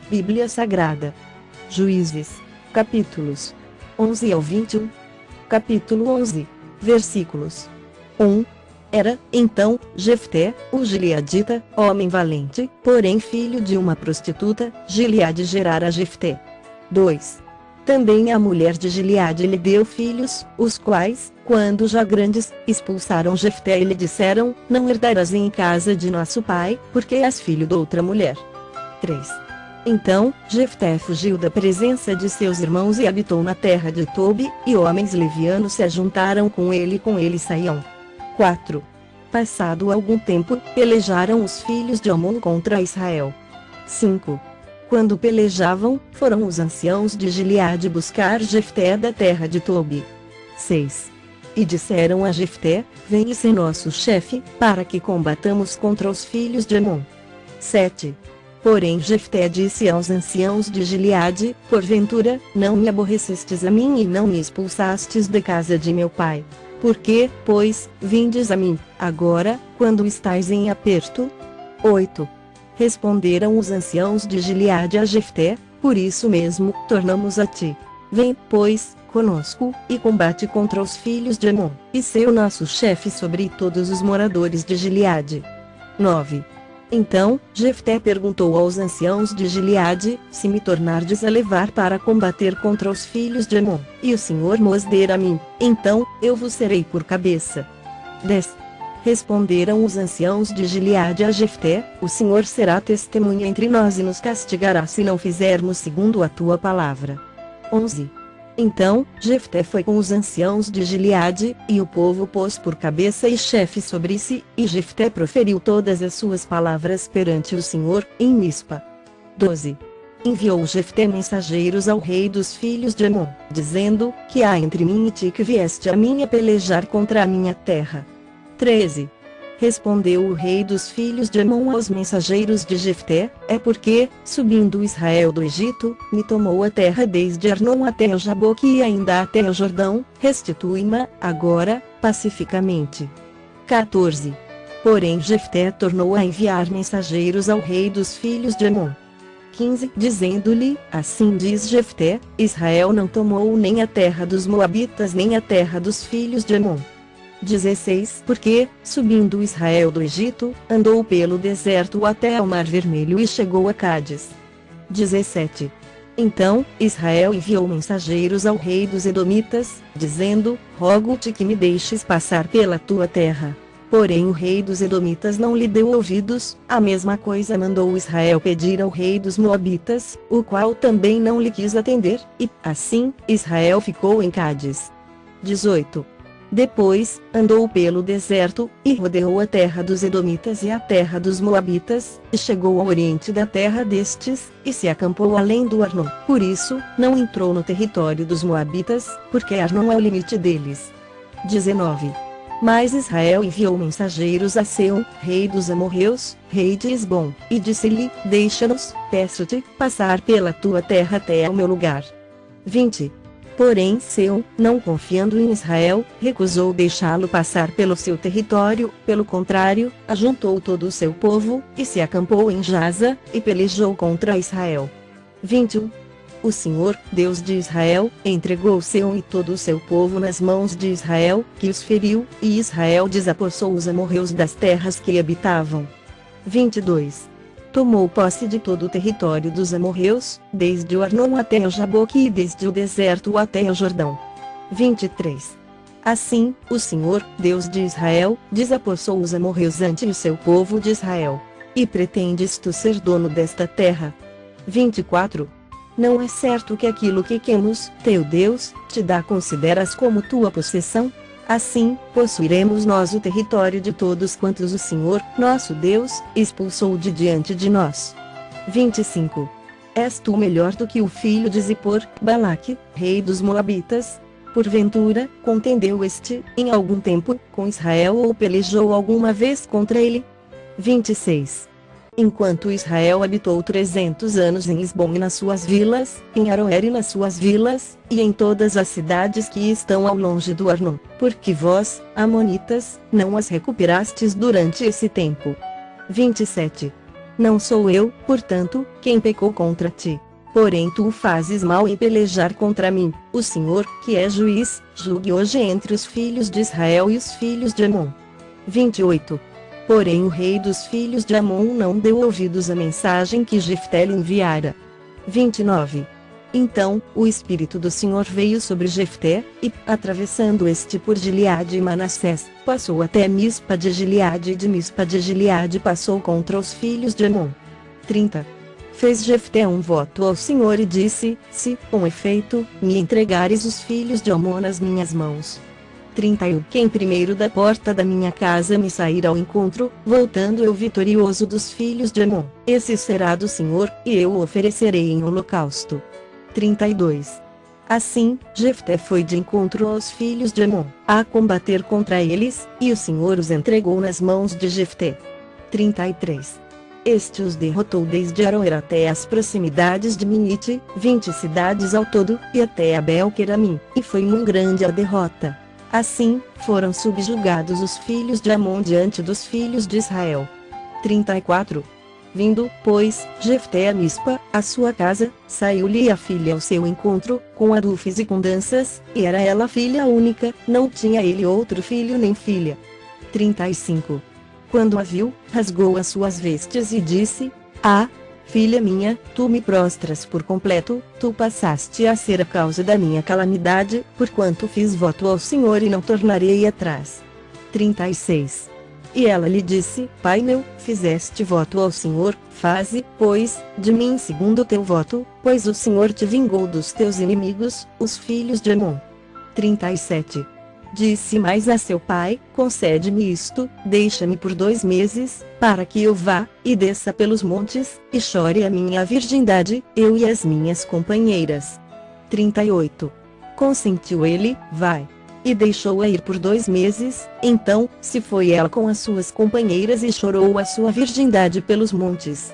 Bíblia Sagrada. Juízes. Capítulos 11 ao 21. Capítulo 11. Versículos 1. Era, então, Jefté, o gileadita, homem valente, porém filho de uma prostituta. Gileade gerara Jefté. 2. Também a mulher de Gileade lhe deu filhos, os quais, quando já grandes, expulsaram Jefté e lhe disseram: não herdarás em casa de nosso pai, porque és filho de outra mulher. 3. Então, Jefté fugiu da presença de seus irmãos e habitou na terra de Tobi, e homens levianos se ajuntaram com ele saíam. 4. Passado algum tempo, pelejaram os filhos de Amon contra Israel. 5. Quando pelejavam, foram os anciãos de Gileade buscar Jefté da terra de Tobi. 6. E disseram a Jefté: vem e ser nosso chefe, para que combatamos contra os filhos de Amon. 7. Porém Jefté disse aos anciãos de Gileade: porventura, não me aborrecestes a mim e não me expulsastes da casa de meu pai? Por que, pois, vindes a mim, agora, quando estais em aperto? 8. Responderam os anciãos de Gileade a Jefté: por isso mesmo, tornamos a ti. Vem, pois, conosco, e combate contra os filhos de Amon, e sê o nosso chefe sobre todos os moradores de Gileade. 9. Então, Jefté perguntou aos anciãos de Gileade: se me tornardes a levar para combater contra os filhos de Amon, e o Senhor mos der a mim, então, eu vos serei por cabeça. 10. Responderam os anciãos de Gileade a Jefté: o Senhor será testemunha entre nós e nos castigará se não fizermos segundo a tua palavra. 11. Então, Jefté foi com os anciãos de Gileade, e o povo pôs por cabeça e chefe sobre si, e Jefté proferiu todas as suas palavras perante o Senhor, em Mispa. 12. Enviou Jefté mensageiros ao rei dos filhos de Amon, dizendo: que há entre mim e ti que vieste a mim a pelejar contra a minha terra? 13. Respondeu o rei dos filhos de Amon aos mensageiros de Jefté: é porque, subindo Israel do Egito, me tomou a terra desde Arnon até o Jaboque e ainda até o Jordão. Restitui-ma, agora, pacificamente. 14. Porém Jefté tornou a enviar mensageiros ao rei dos filhos de Amon. 15. Dizendo-lhe: assim diz Jefté: Israel não tomou nem a terra dos Moabitas nem a terra dos filhos de Amon. 16. Porque, subindo Israel do Egito, andou pelo deserto até ao Mar Vermelho e chegou a Cádiz. 17. Então, Israel enviou mensageiros ao rei dos Edomitas, dizendo: rogo-te que me deixes passar pela tua terra. Porém o rei dos Edomitas não lhe deu ouvidos. A mesma coisa mandou Israel pedir ao rei dos Moabitas, o qual também não lhe quis atender, e, assim, Israel ficou em Cádiz. 18. Depois, andou pelo deserto, e rodeou a terra dos Edomitas e a terra dos Moabitas, e chegou ao oriente da terra destes, e se acampou além do Arnon. Por isso, não entrou no território dos Moabitas, porque Arnon é o limite deles. 19. Mas Israel enviou mensageiros a Seom, rei dos amorreus, rei de Esbom, e disse-lhe: deixa-nos, peço-te, passar pela tua terra até ao meu lugar. 20. Porém Seom, não confiando em Israel, recusou deixá-lo passar pelo seu território. Pelo contrário, ajuntou todo o seu povo, e se acampou em Jaza, e pelejou contra Israel. 21. O Senhor, Deus de Israel, entregou Seom e todo o seu povo nas mãos de Israel, que os feriu, e Israel desapossou os amorreus das terras que habitavam. 22. Tomou posse de todo o território dos amorreus, desde o Arnon até o Jaboque e desde o deserto até o Jordão. 23. Assim, o Senhor, Deus de Israel, desapossou os amorreus ante o seu povo de Israel. E pretendes tu ser dono desta terra? 24. Não é certo que aquilo que Quemos, teu Deus, te dá consideras como tua possessão? Assim, possuiremos nós o território de todos quantos o Senhor, nosso Deus, expulsou de diante de nós. 25. És tu melhor do que o filho de Zippor, Balaque, rei dos Moabitas? Porventura, contendeu este, em algum tempo, com Israel ou pelejou alguma vez contra ele? 26. Enquanto Israel habitou 300 anos em Esbom e nas suas vilas, em Aroer e nas suas vilas, e em todas as cidades que estão ao longe do Arnon, porque vós, amonitas, não as recuperastes durante esse tempo. 27. Não sou eu, portanto, quem pecou contra ti. Porém tu fazes mal em pelejar contra mim. O Senhor, que é juiz, julgue hoje entre os filhos de Israel e os filhos de Amon. 28. Porém o rei dos filhos de Amon não deu ouvidos à mensagem que Jefté lhe enviara. 29. Então, o Espírito do Senhor veio sobre Jefté, e, atravessando este por Gileade e Manassés, passou até Mispa de Gileade e de Mispa de Gileade passou contra os filhos de Amon. 30. Fez Jefté um voto ao Senhor e disse: se, com efeito, me entregares os filhos de Amon nas minhas mãos. 31. Quem primeiro da porta da minha casa me sair ao encontro, voltando eu vitorioso dos filhos de Amon, esse será do Senhor, e eu o oferecerei em holocausto. 32. Assim, Jefté foi de encontro aos filhos de Amon, a combater contra eles, e o Senhor os entregou nas mãos de Jefté. 33. Este os derrotou desde Aroer até as proximidades de Minite, 20 cidades ao todo, e até Abel-Queramim, e foi muito grande a derrota. Assim, foram subjugados os filhos de Amon diante dos filhos de Israel. 34. Vindo, pois, Jefté a Mispa, a sua casa, saiu-lhe a filha ao seu encontro, com adufes e com danças, e era ela filha única, não tinha ele outro filho nem filha. 35. Quando a viu, rasgou as suas vestes e disse: ah, filha minha, tu me prostras por completo, tu passaste a ser a causa da minha calamidade, porquanto fiz voto ao Senhor e não tornarei atrás. 36. E ela lhe disse: pai meu, fizeste voto ao Senhor, faze, pois, de mim segundo o teu voto, pois o Senhor te vingou dos teus inimigos, os filhos de Amon. 37. Disse mais a seu pai: concede-me isto, deixa-me por 2 meses, para que eu vá, e desça pelos montes, e chore a minha virgindade, eu e as minhas companheiras. 38. Consentiu ele: vai. E deixou-a ir por 2 meses, então, se foi ela com as suas companheiras e chorou a sua virgindade pelos montes.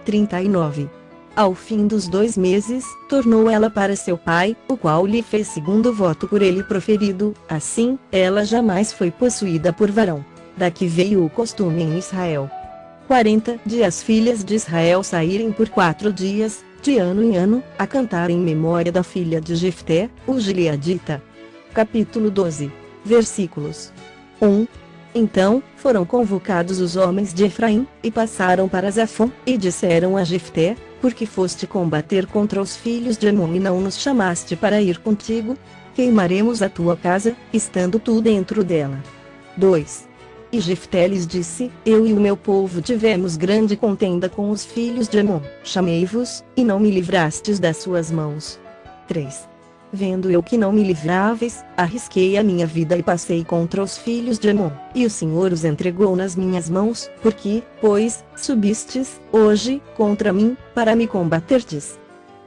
39. Ao fim dos 2 meses, tornou ela para seu pai, o qual lhe fez segundo o voto por ele proferido, assim, ela jamais foi possuída por varão. Daqui veio o costume em Israel. 40. De as filhas de Israel saírem por 4 dias, de ano em ano, a cantar em memória da filha de Jefté, o gileadita. Capítulo 12. Versículos 1. Então, foram convocados os homens de Efraim, e passaram para Zafon, e disseram a Jefté: porque foste combater contra os filhos de Amon e não nos chamaste para ir contigo? Queimaremos a tua casa, estando tu dentro dela. 2. E Jefté lhes disse: eu e o meu povo tivemos grande contenda com os filhos de Amon, chamei-vos, e não me livrastes das suas mãos. 3. Vendo eu que não me livráveis, arrisquei a minha vida e passei contra os filhos de Amon, e o Senhor os entregou nas minhas mãos, porque, pois, subistes, hoje, contra mim, para me combaterdes.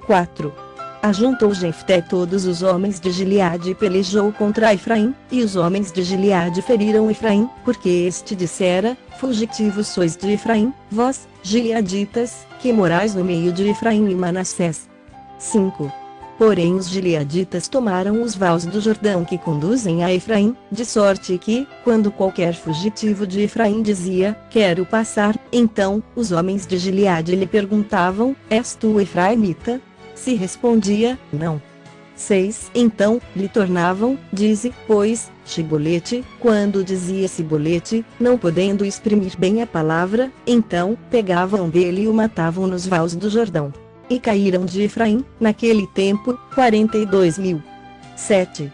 4. Ajuntou Jefté todos os homens de Gileade e pelejou contra Efraim, e os homens de Gileade feriram Efraim, porque este dissera: fugitivos sois de Efraim, vós, gileaditas, que morais no meio de Efraim e Manassés. 5. Porém os gileaditas tomaram os vales do Jordão que conduzem a Efraim, de sorte que, quando qualquer fugitivo de Efraim dizia: quero passar, então, os homens de Gileade lhe perguntavam: és tu efraimita? Se respondia: não. 6. Então, lhe tornavam: dize, pois, Shibolete. Quando dizia Sibolete, não podendo exprimir bem a palavra, então, pegavam dele e o matavam nos vales do Jordão. E caíram de Efraim, naquele tempo, 42.000. 7.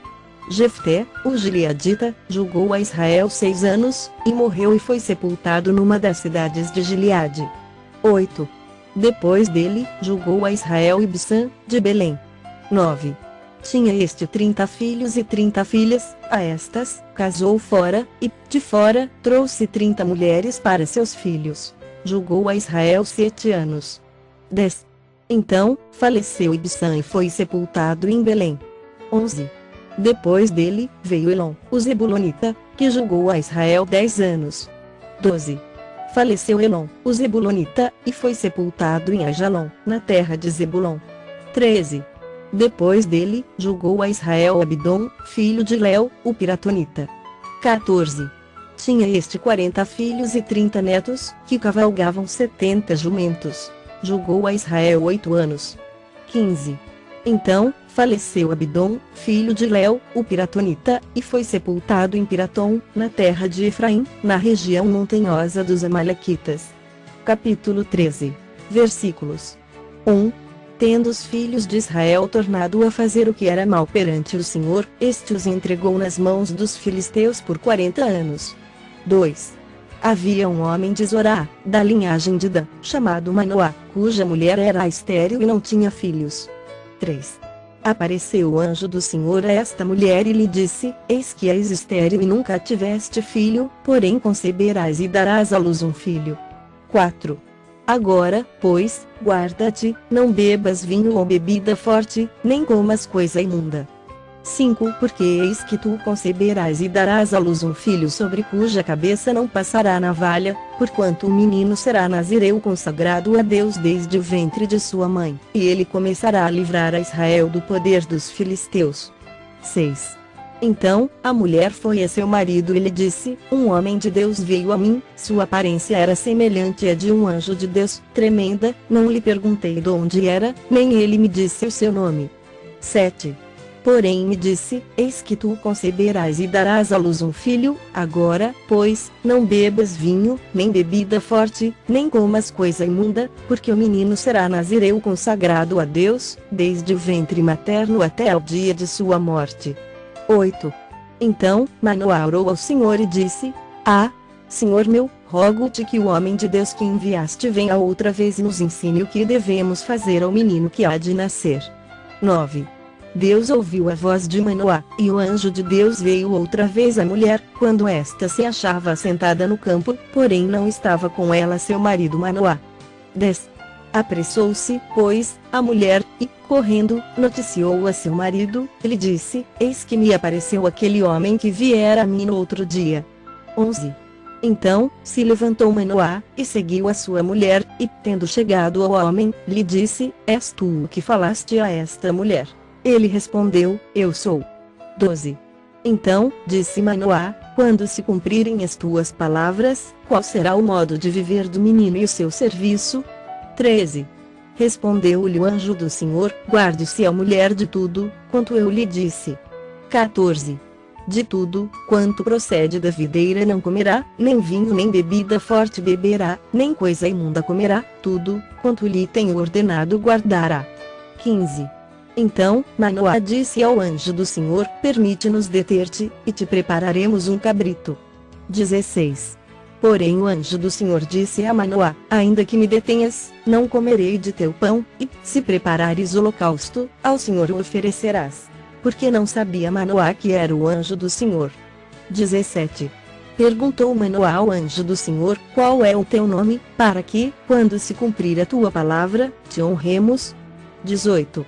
Jefté, o gileadita, julgou a Israel 6 anos, e morreu e foi sepultado numa das cidades de Gileade. 8. Depois dele, julgou a Israel Ibsã, de Belém. 9. Tinha este 30 filhos e 30 filhas, a estas, casou fora, e, de fora, trouxe 30 mulheres para seus filhos. Julgou a Israel 7 anos. 10. Então, faleceu Ibsã e foi sepultado em Belém. 11. Depois dele, veio Elon, o Zebulonita, que julgou a Israel 10 anos. 12. Faleceu Elon, o Zebulonita, e foi sepultado em Ajalon, na terra de Zebulon. 13. Depois dele, julgou a Israel Abdom, filho de Léo, o Piratonita. 14. Tinha este 40 filhos e 30 netos, que cavalgavam 70 jumentos. Julgou a Israel 8 anos. 15. Então, faleceu Abidom, filho de Leu, o Piratonita, e foi sepultado em Piratom, na terra de Efraim, na região montanhosa dos Amalequitas. Capítulo 13. Versículos 1. Tendo os filhos de Israel tornado a fazer o que era mal perante o Senhor, este os entregou nas mãos dos filisteus por 40 anos. 2. Havia um homem de Zorá, da linhagem de Dan, chamado Manoá, cuja mulher era estéril e não tinha filhos. 3. Apareceu o anjo do Senhor a esta mulher e lhe disse: Eis que és estéril e nunca tiveste filho, porém conceberás e darás à luz um filho. 4. Agora, pois, guarda-te, não bebas vinho ou bebida forte, nem comas coisa imunda. 5. Porque eis que tu conceberás e darás à luz um filho sobre cuja cabeça não passará navalha, porquanto o menino será nazireu consagrado a Deus desde o ventre de sua mãe, e ele começará a livrar a Israel do poder dos filisteus. 6. Então, a mulher foi a seu marido e lhe disse: Um homem de Deus veio a mim, sua aparência era semelhante à de um anjo de Deus, tremenda, não lhe perguntei de onde era, nem ele me disse o seu nome. 7. Porém me disse: Eis que tu conceberás e darás à luz um filho, agora, pois, não bebas vinho, nem bebida forte, nem comas coisa imunda, porque o menino será nazireu consagrado a Deus, desde o ventre materno até ao dia de sua morte. 8. Então, Manoá orou ao Senhor e disse: Senhor meu, rogo-te que o homem de Deus que enviaste venha outra vez e nos ensine o que devemos fazer ao menino que há de nascer. 9. Deus ouviu a voz de Manoá, e o anjo de Deus veio outra vez à mulher, quando esta se achava assentada no campo, porém não estava com ela seu marido Manoá. 10. Apressou-se, pois, a mulher, e, correndo, noticiou a seu marido, lhe disse: Eis que me apareceu aquele homem que viera a mim no outro dia. 11. Então, se levantou Manoá, e seguiu a sua mulher, e, tendo chegado ao homem, lhe disse: És tu o que falaste a esta mulher? Ele respondeu: Eu sou. 12. Então, disse Manoá: Quando se cumprirem as tuas palavras, qual será o modo de viver do menino e o seu serviço? 13. Respondeu-lhe o anjo do Senhor: Guarde-se a mulher de tudo, quanto eu lhe disse. 14. De tudo, quanto procede da videira não comerá, nem vinho nem bebida forte beberá, nem coisa imunda comerá, tudo, quanto lhe tenho ordenado guardará. 15. Então, Manoá disse ao anjo do Senhor: Permite-nos deter-te, e te prepararemos um cabrito. 16. Porém o anjo do Senhor disse a Manoá: Ainda que me detenhas, não comerei de teu pão, e, se preparares holocausto, ao Senhor o oferecerás. Porque não sabia Manoá que era o anjo do Senhor. 17. Perguntou Manoá ao anjo do Senhor: Qual é o teu nome, para que, quando se cumprir a tua palavra, te honremos? 18.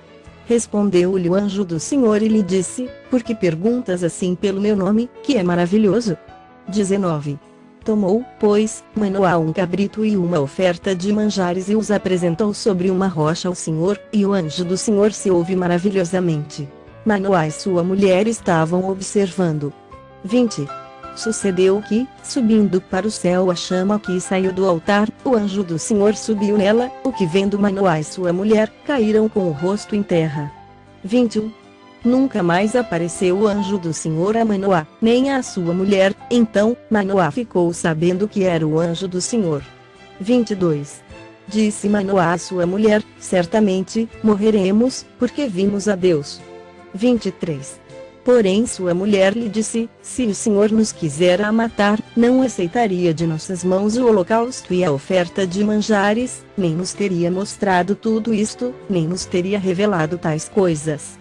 Respondeu-lhe o anjo do Senhor e lhe disse: Por que perguntas assim pelo meu nome, que é maravilhoso? 19. Tomou, pois, Manoá um cabrito e uma oferta de manjares e os apresentou sobre uma rocha ao Senhor, e o anjo do Senhor se ouve maravilhosamente. Manoá e sua mulher estavam observando. 20. Sucedeu que, subindo para o céu a chama que saiu do altar, o anjo do Senhor subiu nela, o que vendo Manoá e sua mulher, caíram com o rosto em terra. 21. Nunca mais apareceu o anjo do Senhor a Manoá, nem à sua mulher, então, Manoá ficou sabendo que era o anjo do Senhor. 22. Disse Manoá à sua mulher: Certamente, morreremos, porque vimos a Deus. 23. Porém sua mulher lhe disse: Se o Senhor nos quisera matar, não aceitaria de nossas mãos o holocausto e a oferta de manjares, nem nos teria mostrado tudo isto, nem nos teria revelado tais coisas.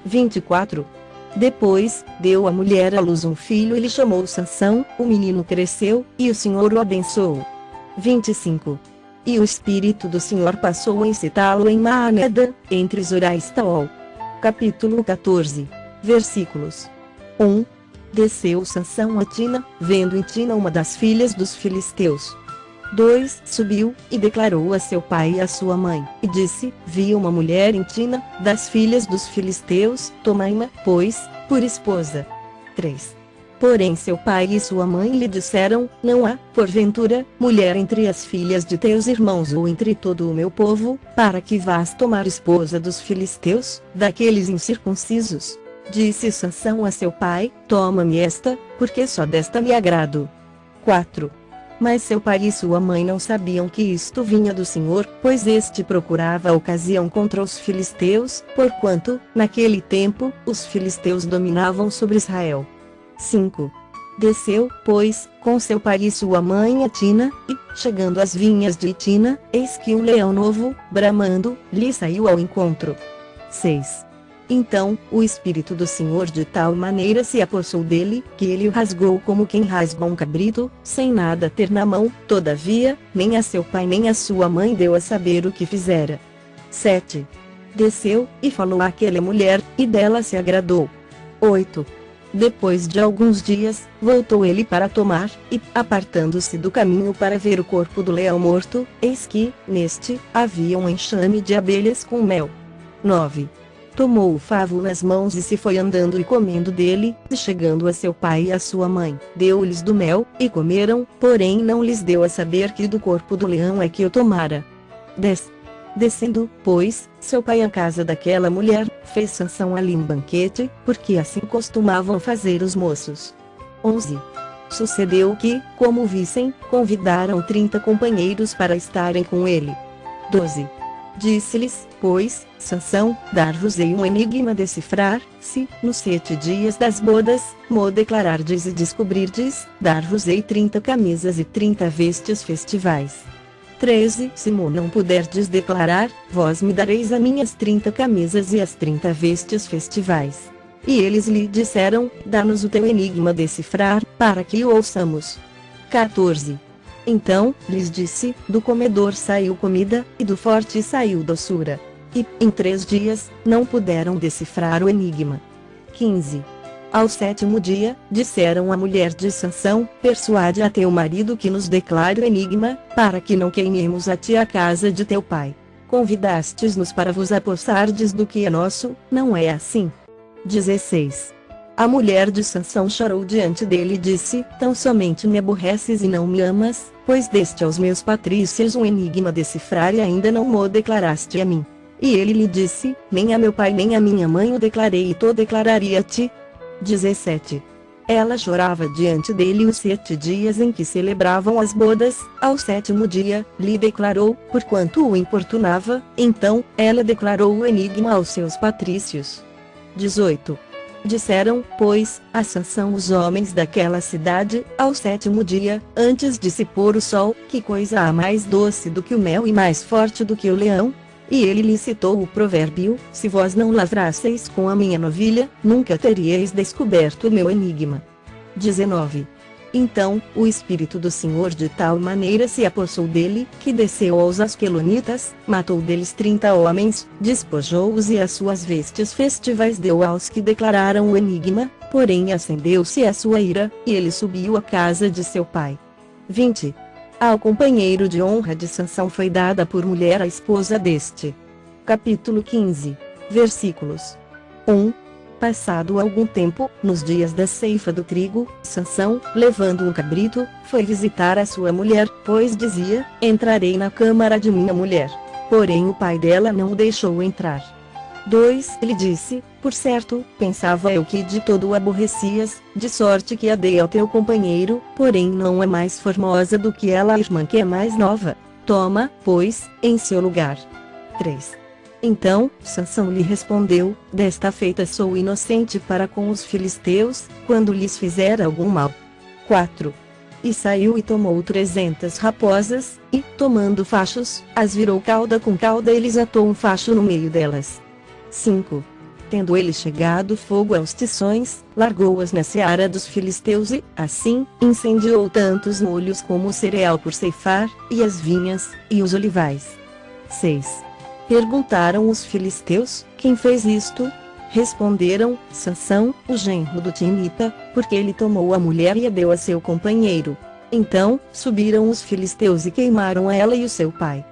24. Depois, deu a mulher à luz um filho e lhe chamou Sansão, o menino cresceu, e o Senhor o abençoou. 25. E o Espírito do Senhor passou a incitá-lo em Maanedã, entre Zorá e Estaol. Capítulo 14. Versículos 1. Desceu Sansão a Tina, vendo em Tina uma das filhas dos filisteus. 2. Subiu, e declarou a seu pai e a sua mãe, e disse: Vi uma mulher em Tina, das filhas dos filisteus, tomai-ma, pois, por esposa. 3. Porém seu pai e sua mãe lhe disseram: não há, porventura, mulher entre as filhas de teus irmãos ou entre todo o meu povo, para que vás tomar esposa dos filisteus, daqueles incircuncisos. Disse Sansão a seu pai: toma-me esta, porque só desta me agrado. 4. Mas seu pai e sua mãe não sabiam que isto vinha do Senhor, pois este procurava a ocasião contra os filisteus, porquanto, naquele tempo, os filisteus dominavam sobre Israel. 5. Desceu, pois, com seu pai e sua mãe a Tina, e, chegando às vinhas de Tina, eis que um leão novo, bramando, lhe saiu ao encontro. 6. Então, o Espírito do Senhor de tal maneira se apossou dele, que ele o rasgou como quem rasga um cabrito, sem nada ter na mão. Todavia, nem a seu pai nem a sua mãe deu a saber o que fizera. 7. Desceu, e falou àquela mulher, e dela se agradou. 8. Depois de alguns dias, voltou ele para tomar, e, apartando-se do caminho para ver o corpo do leão morto, eis que, neste, havia um enxame de abelhas com mel. 9. Tomou o favo nas mãos e se foi andando e comendo dele, e chegando a seu pai e a sua mãe, deu-lhes do mel, e comeram, porém não lhes deu a saber que do corpo do leão é que o tomara. 10. Descendo, pois, seu pai à casa daquela mulher, fez Sansão ali um banquete, porque assim costumavam fazer os moços. 11. Sucedeu que, como o vissem, convidaram 30 companheiros para estarem com ele. 12. Disse-lhes, pois, Sansão: dar-vos-ei um enigma decifrar, se, nos 7 dias das bodas, mo declarardes e descobrirdes, dar-vos-ei 30 camisas e 30 vestes festivais. 13. Se mo não puderdes declarar, vós me dareis as minhas 30 camisas e as 30 vestes festivais. E eles lhe disseram: dá-nos o teu enigma decifrar, para que o ouçamos. 14. Então, lhes disse, do comedor saiu comida, e do forte saiu doçura. E, em 3 dias, não puderam decifrar o enigma. 15. Ao 7º dia, disseram à mulher de Sansão: persuade a teu marido que nos declare o enigma, para que não queimemos a ti a casa de teu pai. Convidastes-nos para vos apossardes do que é nosso, não é assim? 16. A mulher de Sansão chorou diante dele e disse: tão somente me aborreces e não me amas, pois deste aos meus patrícios um enigma decifrar e ainda não mo declaraste a mim. E ele lhe disse: nem a meu pai nem a minha mãe o declarei e to declararia a ti. 17. Ela chorava diante dele os 7 dias em que celebravam as bodas, ao 7º dia, lhe declarou, porquanto o importunava, então, ela declarou o enigma aos seus patrícios. 18. Disseram, pois, a Sansão os homens daquela cidade, ao 7º dia, antes de se pôr o sol: que coisa há mais doce do que o mel e mais forte do que o leão? E ele lhe citou o provérbio: se vós não lavrasseis com a minha novilha, nunca teríeis descoberto o meu enigma. 19. Então, o Espírito do Senhor de tal maneira se apossou dele, que desceu aos asquelonitas, matou deles 30 homens, despojou-os e as suas vestes festivais deu aos que declararam o enigma, porém acendeu-se a sua ira, e ele subiu à casa de seu pai. 20. Ao companheiro de honra de Sansão foi dada por mulher a esposa deste. Capítulo 15. Versículos 1. Passado algum tempo, nos dias da ceifa do trigo, Sansão, levando um cabrito, foi visitar a sua mulher, pois dizia: entrarei na câmara de minha mulher. Porém o pai dela não o deixou entrar. 2. Ele disse: por certo, pensava eu que de todo o aborrecias, de sorte que a dei ao teu companheiro, porém não é mais formosa do que ela a irmã que é mais nova. Toma, pois, em seu lugar. 3. Então, Sansão lhe respondeu: desta feita sou inocente para com os filisteus, quando lhes fizer algum mal. 4. E saiu e tomou 300 raposas, e, tomando fachos, as virou cauda com cauda e lhes atou um facho no meio delas. 5. Tendo ele chegado fogo aos tições, largou-as na seara dos filisteus e, assim, incendiou tanto os molhos como o cereal por ceifar, e as vinhas, e os olivais. 6. Perguntaram os filisteus: quem fez isto? Responderam: Sansão, o genro do Timnita, porque ele tomou a mulher e a deu a seu companheiro. Então, subiram os filisteus e queimaram ela e o seu pai.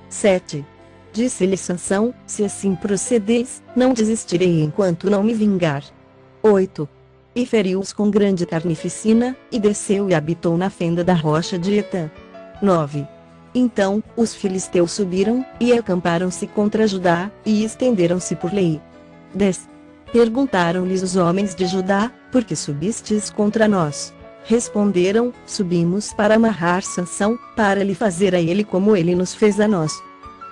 7. Disse-lhe Sansão: se assim procedeis, não desistirei enquanto não me vingar. 8. e feriu-os com grande carnificina, e desceu e habitou na fenda da rocha de Etã. 9. Então, os filisteus subiram, e acamparam-se contra Judá, e estenderam-se por Lei. 10. Perguntaram-lhes os homens de Judá: por que subistes contra nós? Responderam: subimos para amarrar Sansão, para lhe fazer a ele como ele nos fez a nós.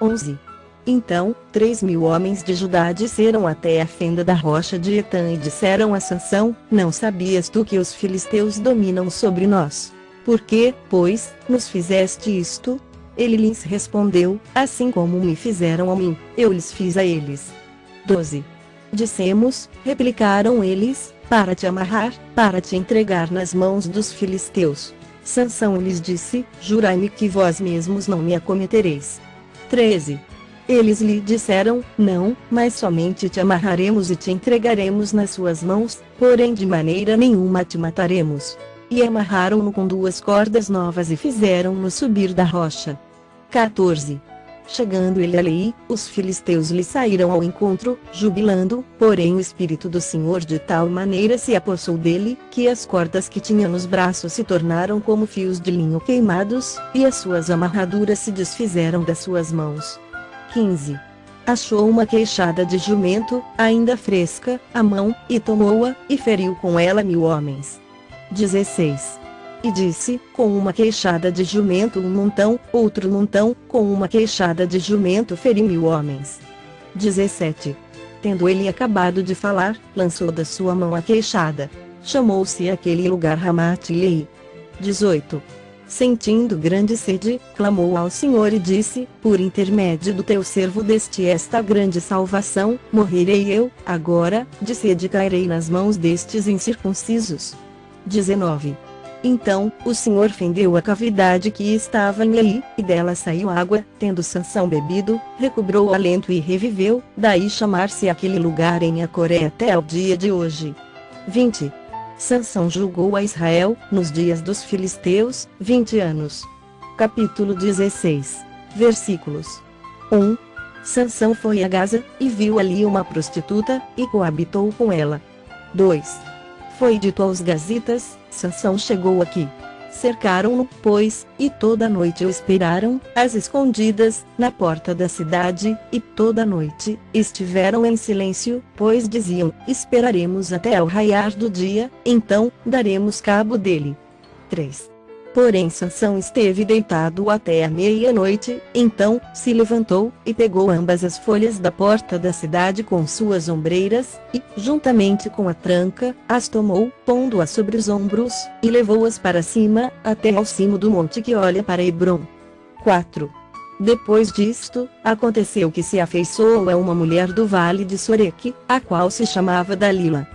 11. Então, 3.000 homens de Judá desceram até a fenda da rocha de Etã e disseram a Sansão: não sabias tu que os filisteus dominam sobre nós? Por que, pois, nos fizeste isto? Ele lhes respondeu: assim como me fizeram a mim, eu lhes fiz a eles. 12. Dissemos, replicaram eles, para te amarrar, para te entregar nas mãos dos filisteus. Sansão lhes disse: jurai-me que vós mesmos não me acometereis. 13. Eles lhe disseram: não, mas somente te amarraremos e te entregaremos nas suas mãos, porém de maneira nenhuma te mataremos. E amarraram-no com 2 cordas novas e fizeram-no subir da rocha. 14. Chegando ele a Lei, os filisteus lhe saíram ao encontro, jubilando, porém o Espírito do Senhor de tal maneira se apossou dele, que as cordas que tinha nos braços se tornaram como fios de linho queimados, e as suas amarraduras se desfizeram das suas mãos. 15. Achou uma queixada de jumento, ainda fresca, à mão, e tomou-a, e feriu com ela 1.000 homens. 16. E disse: com uma queixada de jumento um montão, outro montão, com uma queixada de jumento feriu 1.000 homens. 17. Tendo ele acabado de falar, lançou da sua mão a queixada. Chamou-se aquele lugar Ramate-Lei. 18. Sentindo grande sede, clamou ao Senhor e disse: por intermédio do teu servo deste esta grande salvação, morrerei eu, agora, de sede cairei nas mãos destes incircuncisos. 19. Então, o Senhor fendeu a cavidade que estava nele, e dela saiu água, tendo Sansão bebido, recobrou o alento e reviveu, daí chamar-se aquele lugar em Acoré até ao dia de hoje. 20. Sansão julgou a Israel, nos dias dos filisteus, 20 anos. Capítulo 16. Versículos. 1. Sansão foi a Gaza, e viu ali uma prostituta, e coabitou com ela. 2. Foi dito aos gazitas: Sansão chegou aqui. Cercaram-no, pois, e toda a noite o esperaram, às escondidas, na porta da cidade, e toda a noite estiveram em silêncio, pois diziam: esperaremos até ao raiar do dia, então daremos cabo dele. 3. Porém Sansão esteve deitado até a meia-noite, então se levantou, e pegou ambas as folhas da porta da cidade com suas ombreiras, e, juntamente com a tranca, as tomou, pondo-as sobre os ombros, e levou-as para cima, até ao cimo do monte que olha para Hebrom. 4. Depois disto, aconteceu que se afeiçoou a uma mulher do vale de Soreque, a qual se chamava Dalila.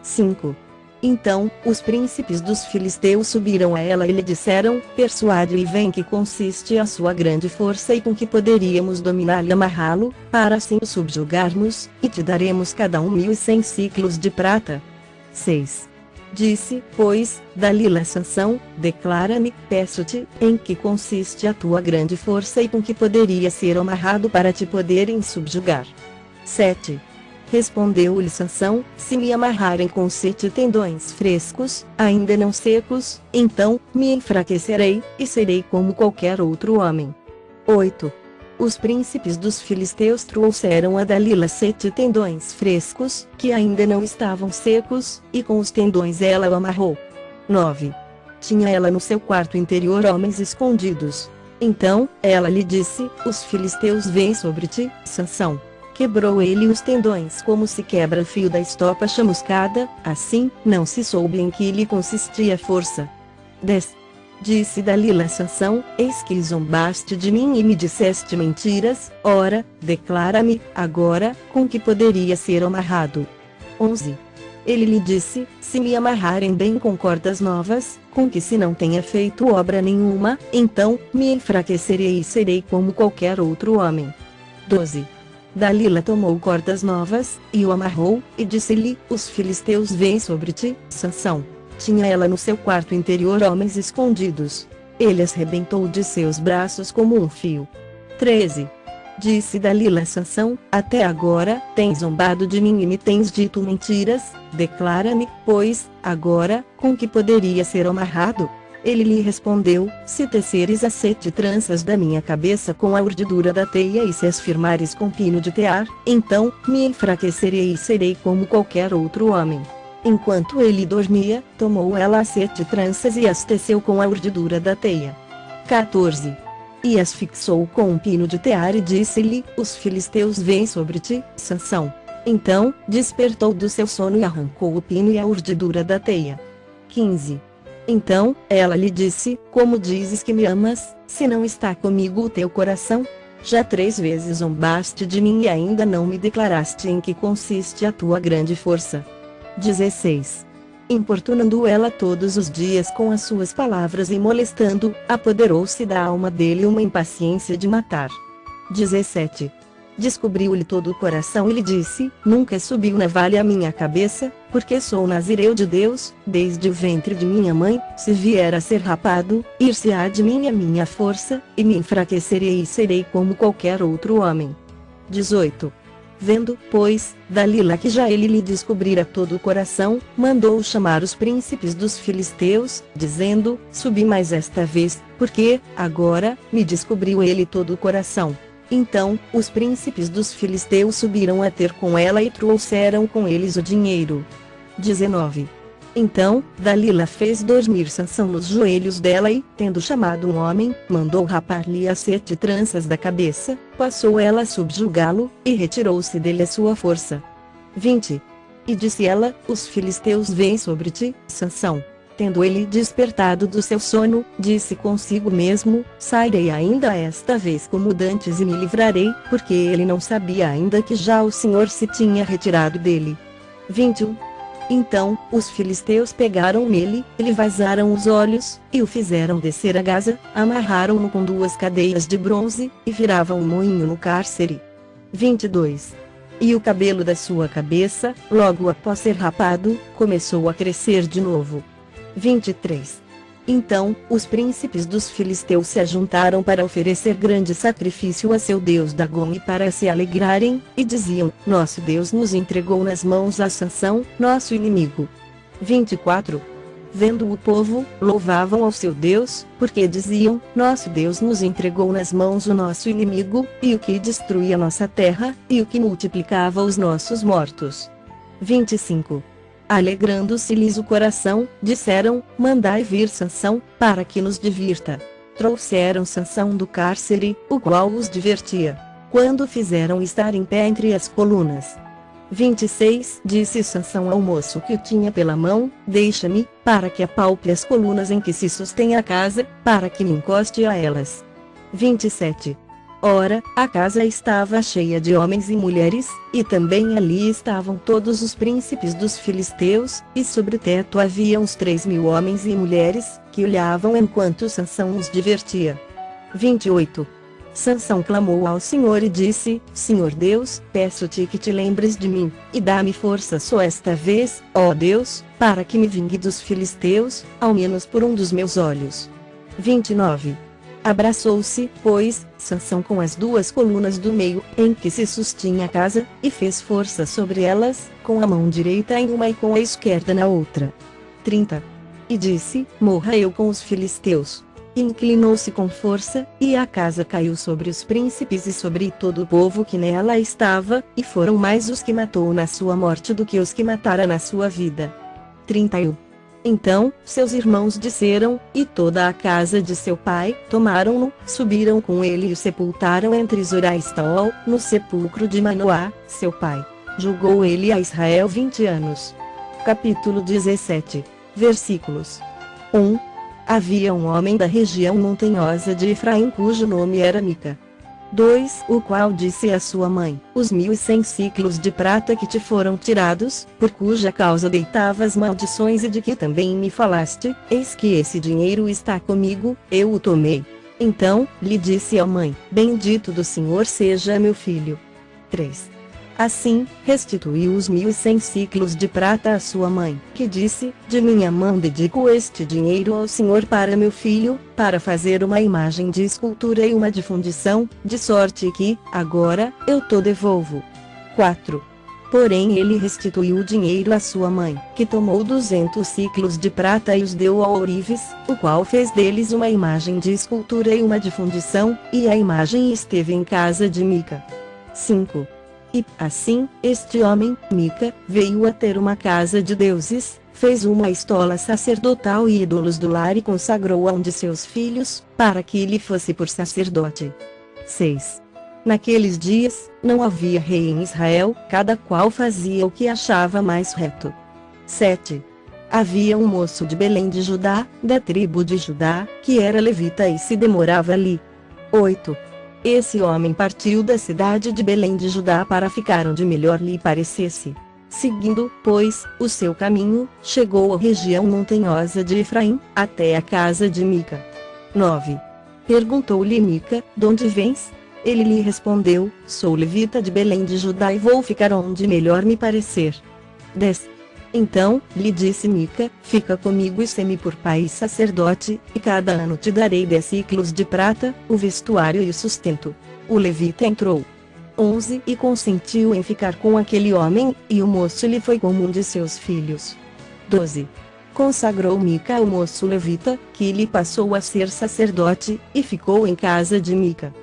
5. Então, os príncipes dos filisteus subiram a ela e lhe disseram: persuade-o e vem que consiste a sua grande força e com que poderíamos dominá-lo e amarrá-lo, para assim o subjugarmos, e te daremos cada 1.100 siclos de prata. 6. Disse, pois, Dalila a Sansão: declara-me, peço-te, em que consiste a tua grande força e com que poderia ser amarrado para te poderem subjugar. 7. Respondeu-lhe Sansão: se me amarrarem com 7 tendões frescos, ainda não secos, então me enfraquecerei, e serei como qualquer outro homem. 8. Os príncipes dos filisteus trouxeram a Dalila 7 tendões frescos, que ainda não estavam secos, e com os tendões ela o amarrou. 9. Tinha ela no seu quarto interior homens escondidos. Então, ela lhe disse: os filisteus vêm sobre ti, Sansão. Quebrou ele os tendões como se quebra fio da estopa chamuscada, assim, não se soube em que lhe consistia a força. 10. Disse Dalila a Sansão: eis que zombaste de mim e me disseste mentiras, ora, declara-me, agora, com que poderia ser amarrado. 11. Ele lhe disse: se me amarrarem bem com cordas novas, com que se não tenha feito obra nenhuma, então, me enfraquecerei e serei como qualquer outro homem. 12. Dalila tomou cordas novas, e o amarrou, e disse-lhe: os filisteus vêm sobre ti, Sansão. Tinha ela no seu quarto interior homens escondidos. Ele as rebentou de seus braços como um fio. 13. Disse Dalila a Sansão: até agora, tens zombado de mim e me tens dito mentiras, declara-me, pois, agora, com que poderia ser amarrado? Ele lhe respondeu: se teceres as 7 tranças da minha cabeça com a urdidura da teia e se as firmares com pino de tear, então, me enfraquecerei e serei como qualquer outro homem. Enquanto ele dormia, tomou ela as 7 tranças e as teceu com a urdidura da teia. 14. E as fixou com um pino de tear e disse-lhe: os filisteus vêm sobre ti, Sansão. Então, despertou do seu sono e arrancou o pino e a urdidura da teia. 15. Então, ela lhe disse: como dizes que me amas, se não está comigo o teu coração? Já 3 vezes zombaste de mim e ainda não me declaraste em que consiste a tua grande força. 16. Importunando ela todos os dias com as suas palavras e molestando, apoderou-se da alma dele uma impaciência de matar. 17. Descobriu-lhe todo o coração e lhe disse: nunca subiu navalha à minha cabeça, porque sou nazireu de Deus, desde o ventre de minha mãe. Se vier a ser rapado, ir-se-á de mim a minha força, e me enfraquecerei e serei como qualquer outro homem. 18. Vendo, pois, Dalila que já ele lhe descobrira todo o coração, mandou chamar os príncipes dos filisteus, dizendo: subi mais esta vez, porque, agora, me descobriu ele todo o coração. Então, os príncipes dos filisteus subiram a ter com ela e trouxeram com eles o dinheiro. 19. Então, Dalila fez dormir Sansão nos joelhos dela e, tendo chamado um homem, mandou rapar-lhe as 7 tranças da cabeça, passou ela a subjugá-lo, e retirou-se dele a sua força. 20. E disse ela: os filisteus vêm sobre ti, Sansão. Tendo ele despertado do seu sono, disse consigo mesmo: sairei ainda esta vez como dantes e me livrarei, porque ele não sabia ainda que já o Senhor se tinha retirado dele. 21. Então, os filisteus pegaram nele, lhe vazaram os olhos, e o fizeram descer a Gaza, amarraram-no com 2 cadeias de bronze, e viravam um moinho no cárcere. 22. E o cabelo da sua cabeça, logo após ser rapado, começou a crescer de novo. 23. Então, os príncipes dos filisteus se ajuntaram para oferecer grande sacrifício a seu deus Dagom e para se alegrarem, e diziam: nosso Deus nos entregou nas mãos a Sansão, nosso inimigo. 24. Vendo o povo, louvavam ao seu Deus, porque diziam: nosso Deus nos entregou nas mãos o nosso inimigo, e o que destruía nossa terra, e o que multiplicava os nossos mortos. 25. Alegrando-se-lhes o coração, disseram: mandai vir Sansão, para que nos divirta. Trouxeram Sansão do cárcere, o qual os divertia. Quando fizeram estar em pé entre as colunas. 26. Disse Sansão ao moço que o tinha pela mão: deixa-me, para que apalpe as colunas em que se sustém a casa, para que me encoste a elas. 27. Ora, a casa estava cheia de homens e mulheres, e também ali estavam todos os príncipes dos filisteus, e sobre o teto havia uns 3.000 homens e mulheres, que olhavam enquanto Sansão os divertia. 28. Sansão clamou ao Senhor e disse: Senhor Deus, peço-te que te lembres de mim, e dá-me força só esta vez, ó Deus, para que me vingue dos filisteus, ao menos por um dos meus olhos. 29. Abraçou-se, pois, Sansão com as 2 colunas do meio, em que se sustinha a casa, e fez força sobre elas, com a mão direita em uma e com a esquerda na outra. 30. E disse: morra eu com os filisteus. E inclinou-se com força, e a casa caiu sobre os príncipes e sobre todo o povo que nela estava, e foram mais os que matou na sua morte do que os que matara na sua vida. 31. Então, seus irmãos desceram, e toda a casa de seu pai, tomaram-no, subiram com ele e o sepultaram entre Zorá e Estaol, no sepulcro de Manoá, seu pai. Julgou ele a Israel 20 anos. Capítulo 17. Versículos 1. Havia um homem da região montanhosa de Efraim cujo nome era Mica. 2. O qual disse à sua mãe: os 1.100 siclos de prata que te foram tirados, por cuja causa deitavas maldições e de que também me falaste, eis que esse dinheiro está comigo, eu o tomei. Então, lhe disse a mãe: bendito do Senhor seja meu filho. 3. Assim, restituiu os 1.100 ciclos de prata à sua mãe, que disse: de minha mão dedico este dinheiro ao Senhor para meu filho, para fazer uma imagem de escultura e uma de fundição, de sorte que, agora, eu te devolvo. 4. Porém ele restituiu o dinheiro à sua mãe, que tomou 200 ciclos de prata e os deu a Ourives, o qual fez deles uma imagem de escultura e uma de fundição, e a imagem esteve em casa de Mica. 5. E, assim, este homem, Mica, veio a ter uma casa de deuses, fez uma estola sacerdotal e ídolos do lar e consagrou a um de seus filhos, para que lhe fosse por sacerdote. 6. Naqueles dias, não havia rei em Israel, cada qual fazia o que achava mais reto. 7. Havia um moço de Belém de Judá, da tribo de Judá, que era levita e se demorava ali. 8. Esse homem partiu da cidade de Belém de Judá para ficar onde melhor lhe parecesse. Seguindo, pois, o seu caminho, chegou à região montanhosa de Efraim, até a casa de Mica. 9. Perguntou-lhe Mica: de onde vens? Ele lhe respondeu: sou levita de Belém de Judá e vou ficar onde melhor me parecer. 10. Então, lhe disse Mica: fica comigo e sê-me por pai e sacerdote, e cada ano te darei 10 ciclos de prata, o vestuário e o sustento. O levita entrou. 11. E consentiu em ficar com aquele homem, e o moço lhe foi como um de seus filhos. 12. Consagrou Mica ao moço levita, que lhe passou a ser sacerdote, e ficou em casa de Mica.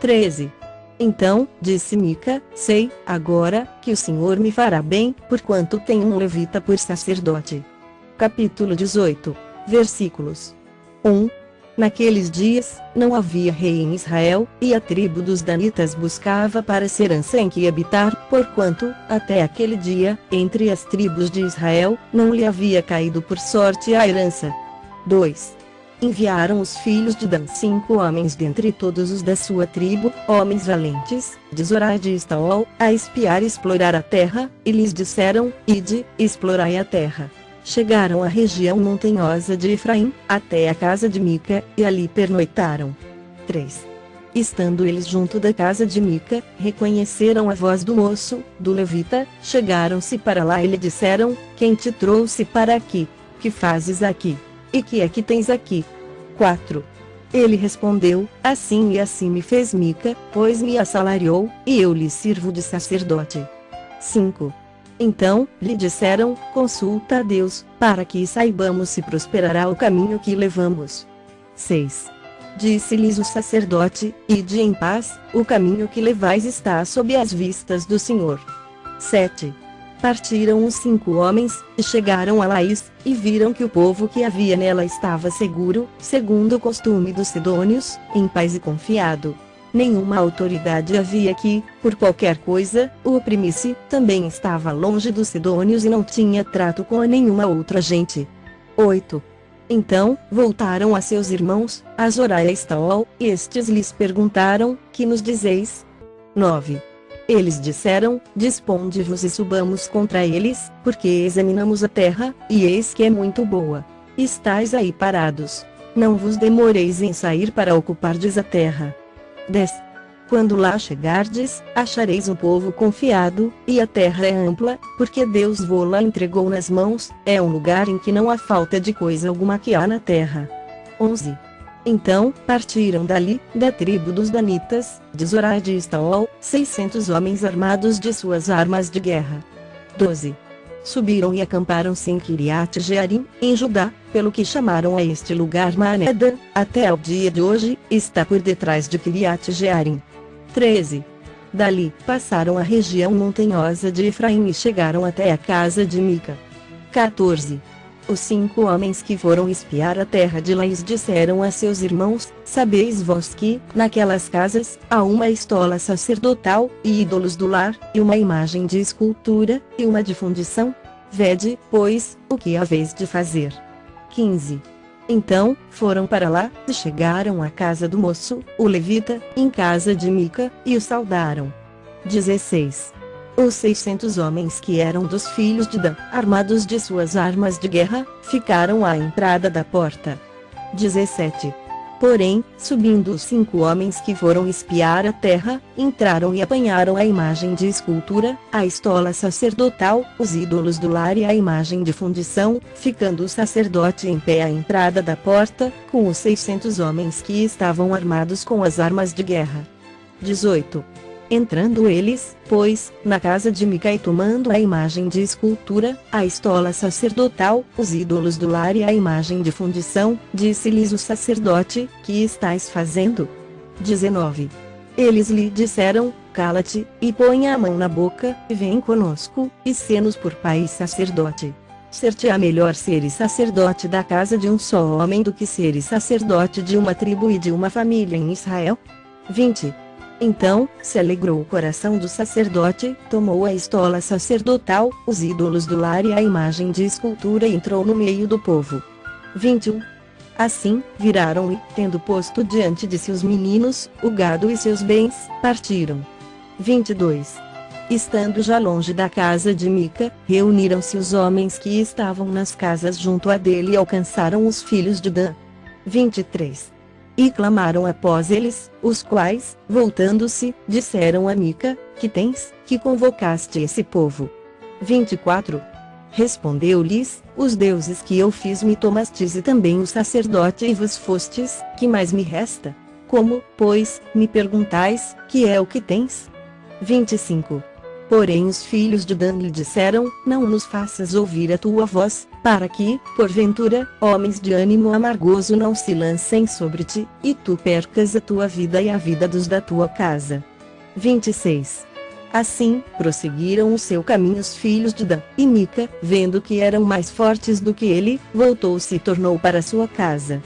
13. Então, disse Mica: sei, agora, que o Senhor me fará bem, porquanto tenho um levita por sacerdote. Capítulo 18. Versículos 1. Naqueles dias, não havia rei em Israel, e a tribo dos danitas buscava para ser herança em que habitar, porquanto, até aquele dia, entre as tribos de Israel, não lhe havia caído por sorte a herança. 2. Enviaram os filhos de Dan 5 homens dentre todos os da sua tribo, homens valentes, de Zorá de Estaol, a espiar e explorar a terra, e lhes disseram: ide, explorai a terra. Chegaram à região montanhosa de Efraim, até a casa de Mica, e ali pernoitaram. 3. Estando eles junto da casa de Mica, reconheceram a voz do moço, do levita, chegaram-se para lá e lhe disseram: quem te trouxe para aqui? Que fazes aqui? E que é que tens aqui? 4. Ele respondeu: assim e assim me fez Mica, pois me assalariou, e eu lhe sirvo de sacerdote. 5. Então, lhe disseram: consulta a Deus, para que saibamos se prosperará o caminho que levamos. 6. Disse-lhes o sacerdote: ide em paz, o caminho que levais está sob as vistas do Senhor. 7. Partiram os 5 homens, e chegaram a Laís, e viram que o povo que havia nela estava seguro, segundo o costume dos sidônios, em paz e confiado. Nenhuma autoridade havia que, por qualquer coisa, o oprimisse, também estava longe dos sidônios e não tinha trato com nenhuma outra gente. 8. Então, voltaram a seus irmãos, a Zorá e a Estaol, e estes lhes perguntaram: que nos dizeis? 9. Eles disseram: disponde-vos e subamos contra eles, porque examinamos a terra, e eis que é muito boa. Estais aí parados. Não vos demoreis em sair para ocupardes a terra. 10. Quando lá chegardes, achareis um povo confiado, e a terra é ampla, porque Deus vô-la entregou nas mãos, é um lugar em que não há falta de coisa alguma que há na terra. 11. Então, partiram dali, da tribo dos danitas, de Zorá de Estaol, 600 homens armados de suas armas de guerra. 12. Subiram e acamparam-se em Kiriat Jearim, em Judá, pelo que chamaram a este lugar Manedã, até ao dia de hoje, está por detrás de Kiriat Jearim. 13. Dali, passaram a região montanhosa de Efraim e chegaram até a casa de Mica. 14. Os 5 homens que foram espiar a terra de Laís disseram a seus irmãos: sabeis vós que, naquelas casas, há uma estola sacerdotal, e ídolos do lar, e uma imagem de escultura, e uma de fundição? Vede, pois, o que haveis de fazer. 15. Então, foram para lá, e chegaram à casa do moço, o levita, em casa de Mica, e o saudaram. 16. Os 600 homens que eram dos filhos de Dan, armados de suas armas de guerra, ficaram à entrada da porta. 17. Porém, subindo os 5 homens que foram espiar a terra, entraram e apanharam a imagem de escultura, a estola sacerdotal, os ídolos do lar e a imagem de fundição, ficando o sacerdote em pé à entrada da porta, com os 600 homens que estavam armados com as armas de guerra. 18. Entrando eles, pois, na casa de Mica e tomando a imagem de escultura, a estola sacerdotal, os ídolos do lar e a imagem de fundição, disse-lhes o sacerdote: que estáis fazendo? 19. Eles lhe disseram: cala-te, e põe a mão na boca, e vem conosco, e sê-nos por pai e sacerdote. Ser-te-á melhor seres sacerdote da casa de um só homem do que seres sacerdote de uma tribo e de uma família em Israel? 20. Então, se alegrou o coração do sacerdote, tomou a estola sacerdotal, os ídolos do lar e a imagem de escultura e entrou no meio do povo. 21. Assim, viraram e, tendo posto diante de si os meninos, o gado e seus bens, partiram. 22. Estando já longe da casa de Mica, reuniram-se os homens que estavam nas casas junto a dele e alcançaram os filhos de Dan. 23. E clamaram após eles, os quais, voltando-se, disseram a Mica: que tens, que convocaste esse povo? 24. Respondeu-lhes: os deuses que eu fiz me tomastes e também o sacerdote e vos fostes, que mais me resta? Como, pois, me perguntais, que é o que tens? 25. Porém os filhos de Dan lhe disseram: não nos faças ouvir a tua voz, para que, porventura, homens de ânimo amargoso não se lancem sobre ti, e tu percas a tua vida e a vida dos da tua casa. 26. Assim, prosseguiram o seu caminho os filhos de Dan, e Mica, vendo que eram mais fortes do que ele, voltou-se e tornou para sua casa.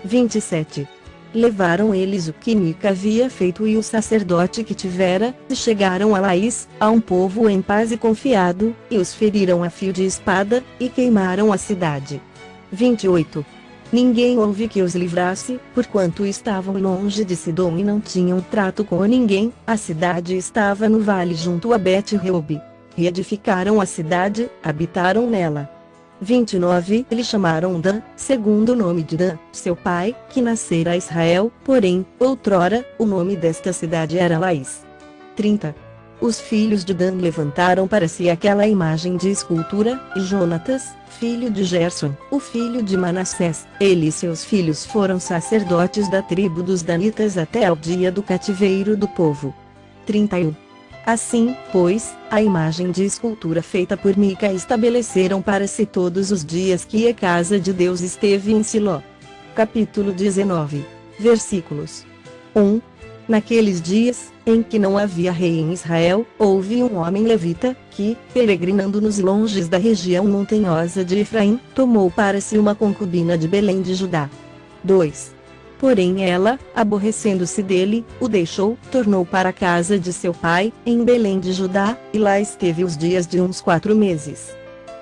27. Levaram eles o que Mica havia feito e o sacerdote que tivera, e chegaram a Laís, a um povo em paz e confiado, e os feriram a fio de espada, e queimaram a cidade. 28. Ninguém houve que os livrasse, porquanto estavam longe de Sidom e não tinham trato com ninguém, a cidade estava no vale junto a Bet-Reob. Reedificaram a cidade, habitaram nela. 29. Eles chamaram Dan, segundo o nome de Dan, seu pai, que nascera a Israel, porém, outrora, o nome desta cidade era Laís. 30. Os filhos de Dan levantaram para si aquela imagem de escultura, e Jonatas, filho de Gerson, o filho de Manassés, ele e seus filhos foram sacerdotes da tribo dos Danitas até ao dia do cativeiro do povo. 31. Assim, pois, a imagem de escultura feita por Mica estabeleceram para si todos os dias que a casa de Deus esteve em Siló. Capítulo 19. Versículos 1. Naqueles dias, em que não havia rei em Israel, houve um homem levita, que, peregrinando nos longes da região montanhosa de Efraim, tomou para si uma concubina de Belém de Judá. 2. Porém ela, aborrecendo-se dele, o deixou, tornou para a casa de seu pai, em Belém de Judá, e lá esteve os dias de uns 4 meses.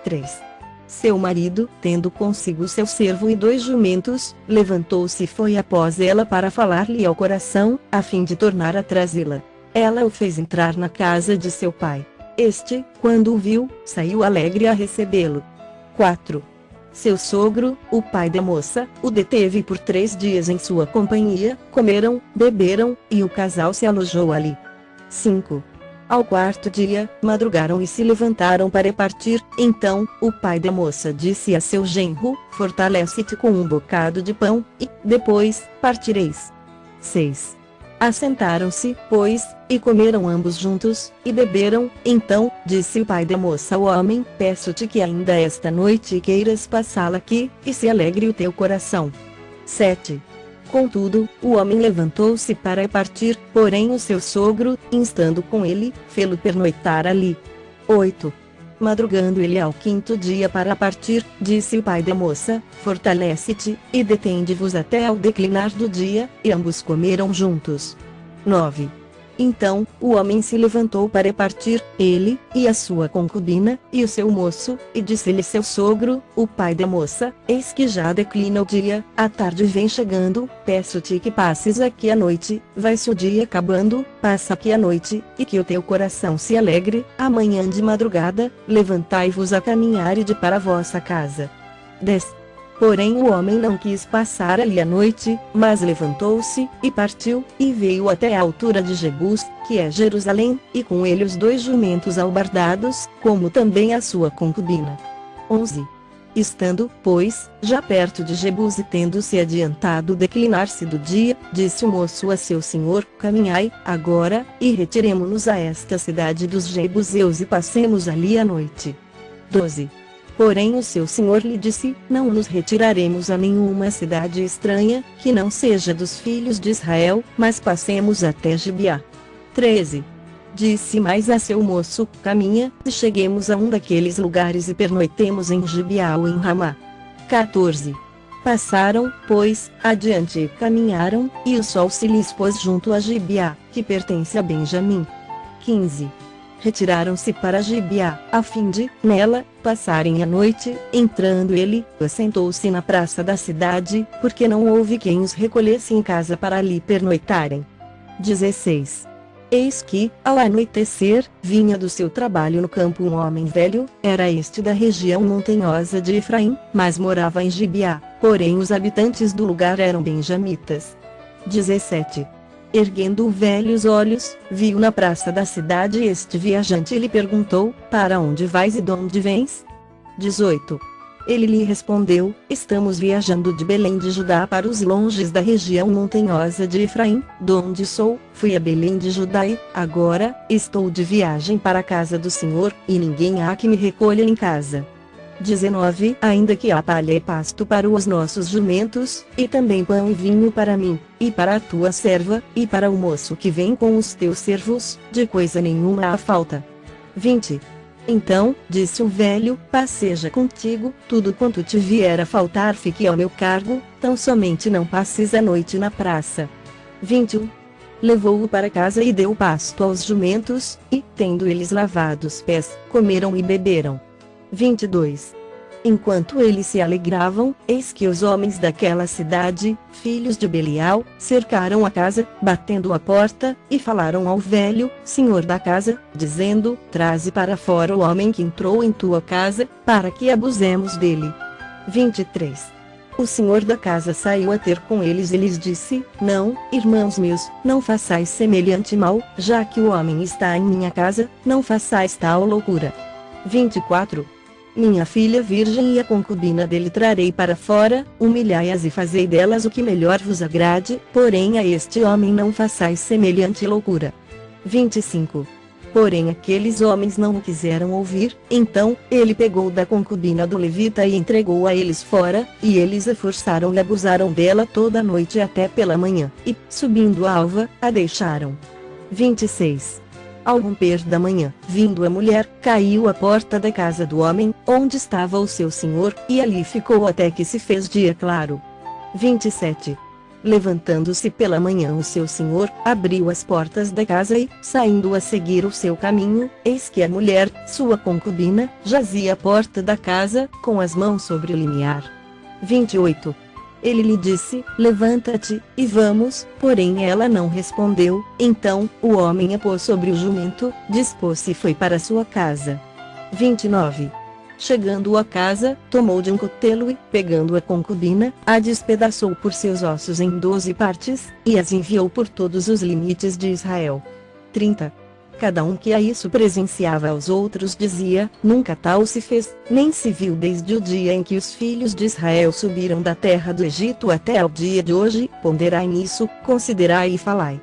3. Seu marido, tendo consigo seu servo e 2 jumentos, levantou-se e foi após ela para falar-lhe ao coração, a fim de tornar a trazê-la. Ela o fez entrar na casa de seu pai. Este, quando o viu, saiu alegre a recebê-lo. 4. Seu sogro, o pai da moça, o deteve por 3 dias em sua companhia, comeram, beberam, e o casal se alojou ali. 5. Ao 4º dia, madrugaram e se levantaram para partir, então, o pai da moça disse a seu genro: fortalece-te com um bocado de pão, e, depois, partireis. 6. Assentaram-se, pois, e comeram ambos juntos, e beberam. Então, disse o pai da moça ao homem: peço-te que ainda esta noite queiras passá-la aqui, e se alegre o teu coração. 7. Contudo, o homem levantou-se para partir, porém o seu sogro, instando com ele, fê-lo pernoitar ali. 8. Madrugando ele ao 5º dia para partir, disse o pai da moça: fortalece-te, e detende-vos até ao declinar do dia, e ambos comeram juntos. 9. Então, o homem se levantou para partir, ele, e a sua concubina, e o seu moço, e disse-lhe seu sogro, o pai da moça: eis que já declina o dia, a tarde vem chegando, peço-te que passes aqui a noite, vai-se o dia acabando, passa aqui a noite, e que o teu coração se alegre, amanhã de madrugada, levantai-vos a caminhar e de para a vossa casa. 10. Porém o homem não quis passar ali a noite, mas levantou-se, e partiu, e veio até a altura de Jebus, que é Jerusalém, e com ele os 2 jumentos albardados, como também a sua concubina. 11. Estando, pois, já perto de Jebus e tendo-se adiantado o declinar-se do dia, disse o moço a seu senhor: caminhai, agora, e retiremo-nos a esta cidade dos Jebuseus e passemos ali a noite. 12. Porém o seu senhor lhe disse: não nos retiraremos a nenhuma cidade estranha, que não seja dos filhos de Israel, mas passemos até Gibeá. 13. Disse mais a seu moço: caminha, e cheguemos a um daqueles lugares e pernoitemos em Gibeá ou em Ramá. 14. Passaram, pois, adiante e caminharam, e o sol se lhes pôs junto a Gibeá, que pertence a Benjamim. 15. Retiraram-se para Gibeá, a fim de, nela, passarem a noite. Entrando ele, assentou-se na praça da cidade, porque não houve quem os recolhesse em casa para ali pernoitarem. 16. Eis que, ao anoitecer, vinha do seu trabalho no campo um homem velho, era este da região montanhosa de Efraim, mas morava em Gibeá, porém os habitantes do lugar eram benjamitas. 17. Erguendo o velho os olhos, viu na praça da cidade este viajante e lhe perguntou: para onde vais e de onde vens? 18. Ele lhe respondeu: estamos viajando de Belém de Judá para os longes da região montanhosa de Efraim, donde sou. Fui a Belém de Judá e, agora, estou de viagem para a casa do Senhor, e ninguém há que me recolha em casa. 19. Ainda que há palha e pasto para os nossos jumentos, e também pão e vinho para mim, e para a tua serva, e para o moço que vem com os teus servos, de coisa nenhuma há falta. 20. Então, disse o velho: passeja contigo, tudo quanto te vier a faltar fique ao meu cargo, tão somente não passes a noite na praça. 21. Levou-o para casa e deu pasto aos jumentos, e, tendo eles lavado os pés, comeram e beberam. 22. Enquanto eles se alegravam, eis que os homens daquela cidade, filhos de Belial, cercaram a casa, batendo a porta, e falaram ao velho, senhor da casa, dizendo: traze para fora o homem que entrou em tua casa, para que abusemos dele. 23. O senhor da casa saiu a ter com eles e lhes disse: não, irmãos meus, não façais semelhante mal, já que o homem está em minha casa, não façais tal loucura. 24. Minha filha virgem e a concubina dele trarei para fora, humilhai-as e fazei delas o que melhor vos agrade, porém a este homem não façais semelhante loucura. 25. Porém aqueles homens não o quiseram ouvir, então, ele pegou da concubina do levita e entregou a eles fora, e eles a forçaram e abusaram dela toda a noite até pela manhã, e, subindo a alva, a deixaram. 26. Ao romper da manhã, vindo a mulher, caiu à porta da casa do homem, onde estava o seu senhor, e ali ficou até que se fez dia claro. 27. Levantando-se pela manhã o seu senhor, abriu as portas da casa e, saindo a seguir o seu caminho, eis que a mulher, sua concubina, jazia à porta da casa, com as mãos sobre o limiar. 28. Ele lhe disse: levanta-te, e vamos, porém ela não respondeu. Então, o homem a pôs sobre o jumento, dispôs-se e foi para sua casa. 29. Chegando à casa, tomou de um cutelo e, pegando a concubina, a despedaçou por seus ossos em 12 partes, e as enviou por todos os limites de Israel. 30. Cada um que a isso presenciava aos outros dizia: nunca tal se fez, nem se viu desde o dia em que os filhos de Israel subiram da terra do Egito até ao dia de hoje. Ponderai nisso, considerai e falai.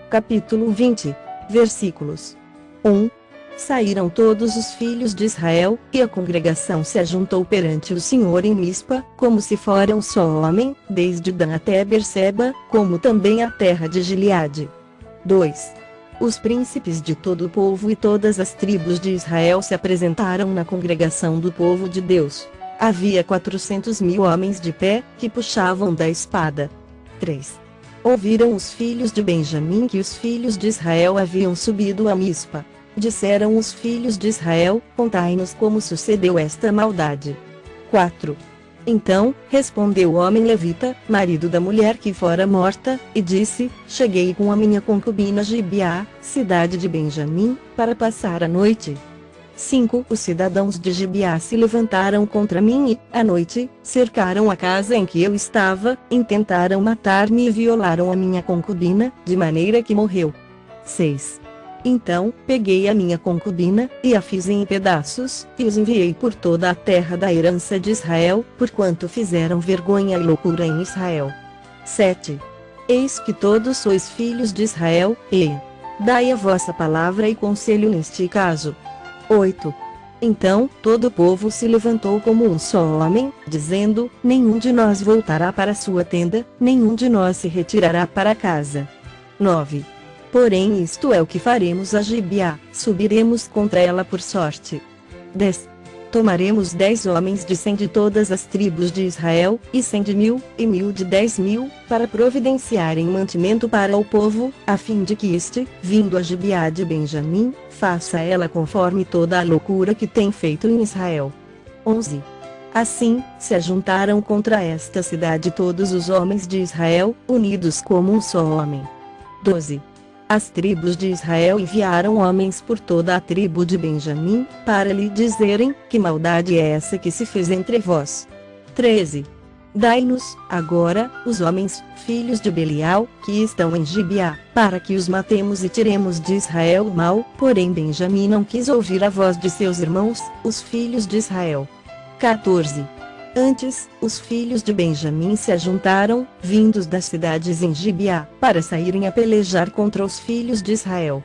Capítulo 20. Versículos 1. Saíram todos os filhos de Israel, e a congregação se ajuntou perante o Senhor em Mispa, como se fora um só homem, desde Dan até Berseba, como também a terra de Gileade. 2. Os príncipes de todo o povo e todas as tribos de Israel se apresentaram na congregação do povo de Deus. Havia 400.000 homens de pé, que puxavam da espada. 3. Ouviram os filhos de Benjamim que os filhos de Israel haviam subido a Mispa. Disseram os filhos de Israel: contai-nos como sucedeu esta maldade. 4. Então, respondeu o homem levita, marido da mulher que fora morta, e disse: cheguei com a minha concubina Gibeá, cidade de Benjamim, para passar a noite. 5. Os cidadãos de Gibeá se levantaram contra mim e, à noite, cercaram a casa em que eu estava, intentaram matar-me e violaram a minha concubina, de maneira que morreu. 6. Então, peguei a minha concubina, e a fiz em pedaços, e os enviei por toda a terra da herança de Israel, porquanto fizeram vergonha e loucura em Israel. 7. Eis que todos sois filhos de Israel, e dai a vossa palavra e conselho neste caso. 8. Então todo o povo se levantou como um só homem, dizendo: nenhum de nós voltará para sua tenda, nenhum de nós se retirará para casa. 9. Porém isto é o que faremos a Gibeá, subiremos contra ela por sorte. 10. Tomaremos 10 homens de 100 de todas as tribos de Israel, e 100 de 1000, e 1000 de 10.000, para providenciarem mantimento para o povo, a fim de que este, vindo a Gibeá de Benjamim, faça ela conforme toda a loucura que tem feito em Israel. 11. Assim, se ajuntaram contra esta cidade todos os homens de Israel, unidos como um só homem. 12. As tribos de Israel enviaram homens por toda a tribo de Benjamim, para lhe dizerem: que maldade é essa que se fez entre vós? 13. Dai-nos, agora, os homens, filhos de Belial, que estão em Gibeá, para que os matemos e tiremos de Israel o mal. Porém Benjamim não quis ouvir a voz de seus irmãos, os filhos de Israel. 14. Antes, os filhos de Benjamim se ajuntaram, vindos das cidades em Gibeá, para saírem a pelejar contra os filhos de Israel.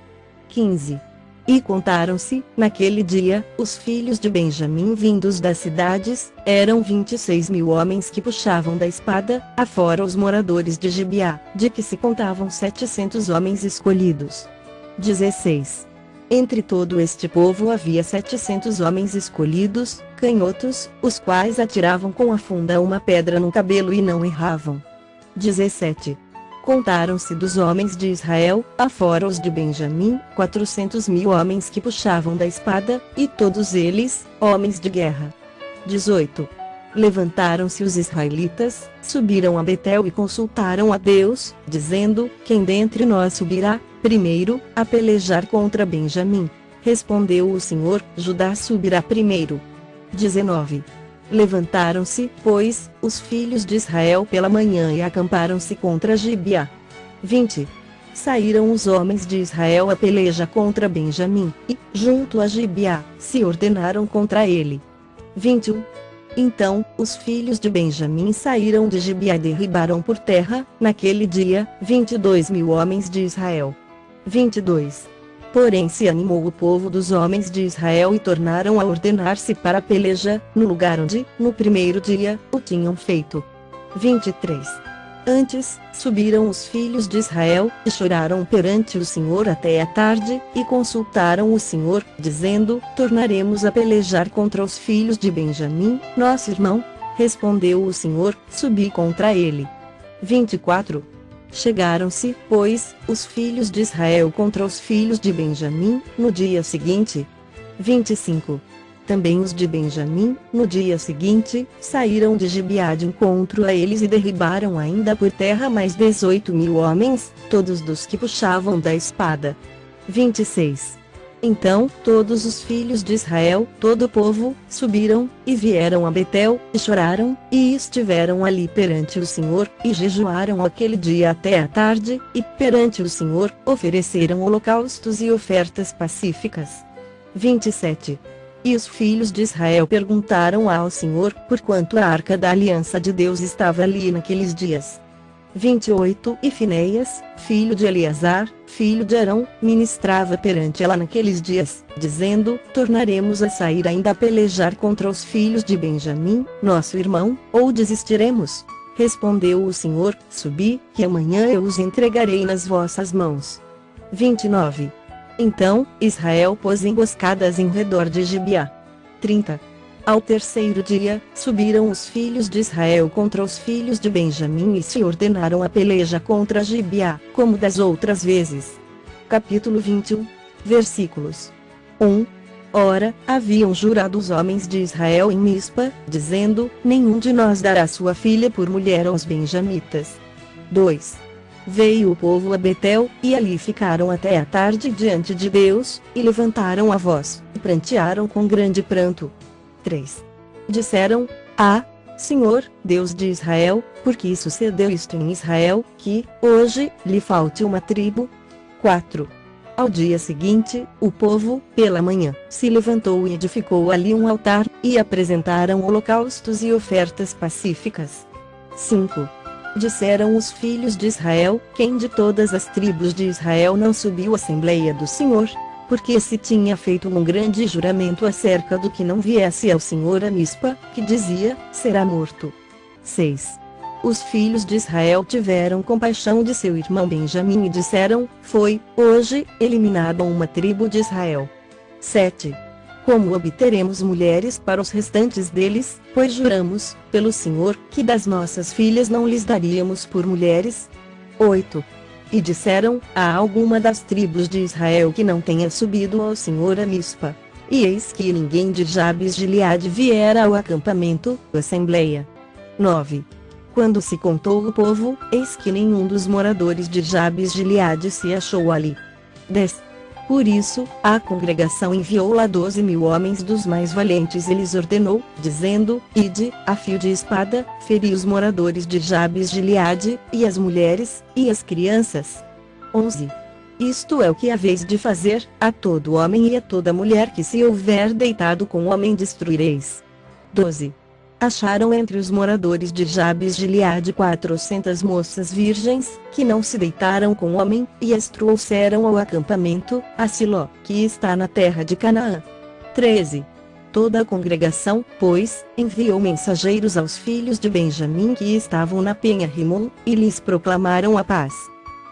15. E contaram-se, naquele dia, os filhos de Benjamim vindos das cidades, eram 26.000 homens que puxavam da espada, afora os moradores de Gibeá, de que se contavam 700 homens escolhidos. 16. Entre todo este povo havia 700 homens escolhidos, canhotos, os quais atiravam com a funda uma pedra no cabelo e não erravam. 17. Contaram-se dos homens de Israel, afora os de Benjamim, 400.000 homens que puxavam da espada, e todos eles, homens de guerra. 18. Levantaram-se os israelitas, subiram a Betel e consultaram a Deus, dizendo: quem dentre nós subirá, primeiro, a pelejar contra Benjamim? Respondeu o Senhor: Judá subirá primeiro. 19. Levantaram-se, pois, os filhos de Israel pela manhã e acamparam-se contra Gibeá. 20. Saíram os homens de Israel a peleja contra Benjamim, e, junto a Gibeá, se ordenaram contra ele. 21. Então, os filhos de Benjamim saíram de Gibeá e derribaram por terra, naquele dia, 22.000 homens de Israel. 22. Porém se animou o povo dos homens de Israel e tornaram a ordenar-se para a peleja, no lugar onde, no primeiro dia, o tinham feito. 23. Antes, subiram os filhos de Israel, e choraram perante o Senhor até a tarde, e consultaram o Senhor, dizendo: tornaremos a pelejar contra os filhos de Benjamim, nosso irmão? Respondeu o Senhor: subi contra ele. 24. Chegaram-se, pois, os filhos de Israel contra os filhos de Benjamim, no dia seguinte. 25. Também os de Benjamim, no dia seguinte, saíram de Gibeá de encontro a eles e derribaram ainda por terra mais 18.000 homens, todos dos que puxavam da espada. 26. Então, todos os filhos de Israel, todo o povo, subiram, e vieram a Betel, e choraram, e estiveram ali perante o Senhor, e jejuaram aquele dia até a tarde, e perante o Senhor, ofereceram holocaustos e ofertas pacíficas. 27. E os filhos de Israel perguntaram ao Senhor, porquanto a arca da aliança de Deus estava ali naqueles dias. 28. E Finéias, filho de Eleazar, filho de Arão, ministrava perante ela naqueles dias, dizendo: tornaremos a sair ainda a pelejar contra os filhos de Benjamim, nosso irmão, ou desistiremos? Respondeu o Senhor: subi, que amanhã eu os entregarei nas vossas mãos. 29. Então, Israel pôs emboscadas em redor de Gibeá. 30. Ao terceiro dia, subiram os filhos de Israel contra os filhos de Benjamim e se ordenaram a peleja contra Gibeá, como das outras vezes. Capítulo 21. Versículos 1. Ora, haviam jurado os homens de Israel em Mispa, dizendo: nenhum de nós dará sua filha por mulher aos benjamitas. 2. Veio o povo a Betel, e ali ficaram até a tarde diante de Deus, e levantaram a voz, prantearam com grande pranto. 3. Disseram: Ah, Senhor, Deus de Israel, por que sucedeu isto em Israel, que, hoje, lhe falte uma tribo? 4. Ao dia seguinte, o povo, pela manhã, se levantou e edificou ali um altar, e apresentaram holocaustos e ofertas pacíficas. 5. Disseram os filhos de Israel: quem de todas as tribos de Israel não subiu à Assembleia do Senhor? Porque se tinha feito um grande juramento acerca do que não viesse ao Senhor a Mispa, que dizia: será morto. 6. Os filhos de Israel tiveram compaixão de seu irmão Benjamim e disseram: foi, hoje, eliminada uma tribo de Israel. 7. Como obteremos mulheres para os restantes deles, pois juramos, pelo Senhor, que das nossas filhas não lhes daríamos por mulheres? 8. E disseram: há alguma das tribos de Israel que não tenha subido ao Senhor a Mispa? E eis que ninguém de Jabes de Gileade viera ao acampamento, assembleia. 9. Quando se contou o povo, eis que nenhum dos moradores de Jabes de Gileade se achou ali. 10. Por isso, a congregação enviou lá 12.000 homens dos mais valentes e lhes ordenou, dizendo: ide, a fio de espada, feri os moradores de Jabes de Gileade, e as mulheres, e as crianças. 11. Isto é o que haveis de fazer: a todo homem e a toda mulher que se houver deitado com homem destruireis. 12. Acharam entre os moradores de Jabes de Gileade 400 moças virgens, que não se deitaram com homem, e as trouxeram ao acampamento, a Siló, que está na terra de Canaã. 13. Toda a congregação, pois, enviou mensageiros aos filhos de Benjamim que estavam na penha Rimon, e lhes proclamaram a paz.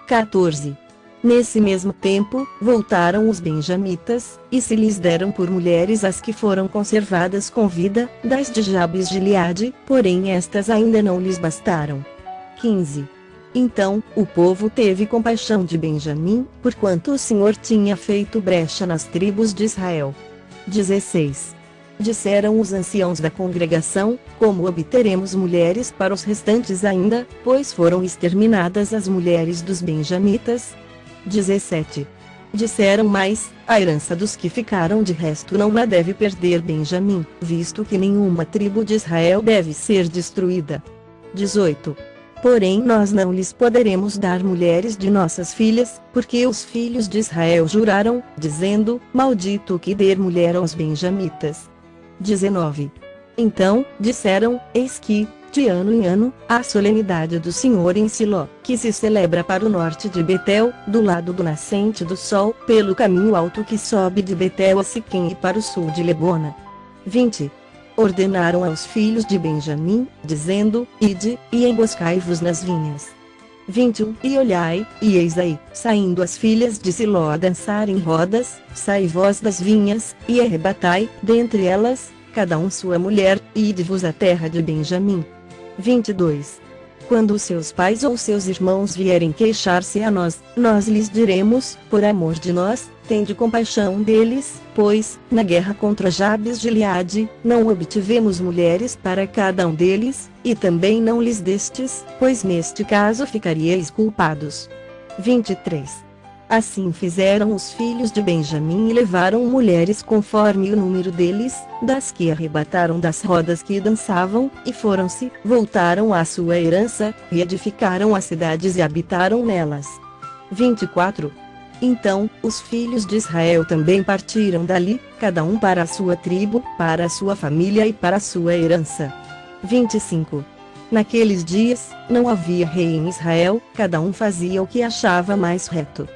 14. Nesse mesmo tempo, voltaram os benjamitas, e se lhes deram por mulheres as que foram conservadas com vida, das de Jabes de Gileade, porém estas ainda não lhes bastaram. 15. Então, o povo teve compaixão de Benjamim, porquanto o Senhor tinha feito brecha nas tribos de Israel. 16. Disseram os anciãos da congregação: como obteremos mulheres para os restantes ainda, pois foram exterminadas as mulheres dos benjamitas? 17. Disseram mais: a herança dos que ficaram de resto não a deve perder Benjamim, visto que nenhuma tribo de Israel deve ser destruída. 18. Porém nós não lhes poderemos dar mulheres de nossas filhas, porque os filhos de Israel juraram, dizendo: maldito o que der mulher aos benjamitas. 19. Então, disseram: eis que, de ano em ano, a solenidade do Senhor em Siló, que se celebra para o norte de Betel, do lado do nascente do sol, pelo caminho alto que sobe de Betel a Siquém e para o sul de Lebona. 20. Ordenaram aos filhos de Benjamim, dizendo: ide, e emboscai-vos nas vinhas. 21. E olhai, e eis aí, saindo as filhas de Siló a dançar em rodas, sai vós das vinhas, e arrebatai, dentre elas, cada um sua mulher, e ide-vos à terra de Benjamim. 22. Quando os seus pais ou seus irmãos vierem queixar-se a nós, nós lhes diremos: por amor de nós, tende compaixão deles, pois, na guerra contra Jabes de Gileade, não obtivemos mulheres para cada um deles, e também não lhes destes, pois neste caso ficaríeis culpados. 23. Assim fizeram os filhos de Benjamim e levaram mulheres conforme o número deles, das que arrebataram das rodas que dançavam, e foram-se, voltaram à sua herança, e edificaram as cidades e habitaram nelas. 24. Então, os filhos de Israel também partiram dali, cada um para a sua tribo, para a sua família e para a sua herança. 25. Naqueles dias, não havia rei em Israel, cada um fazia o que achava mais reto.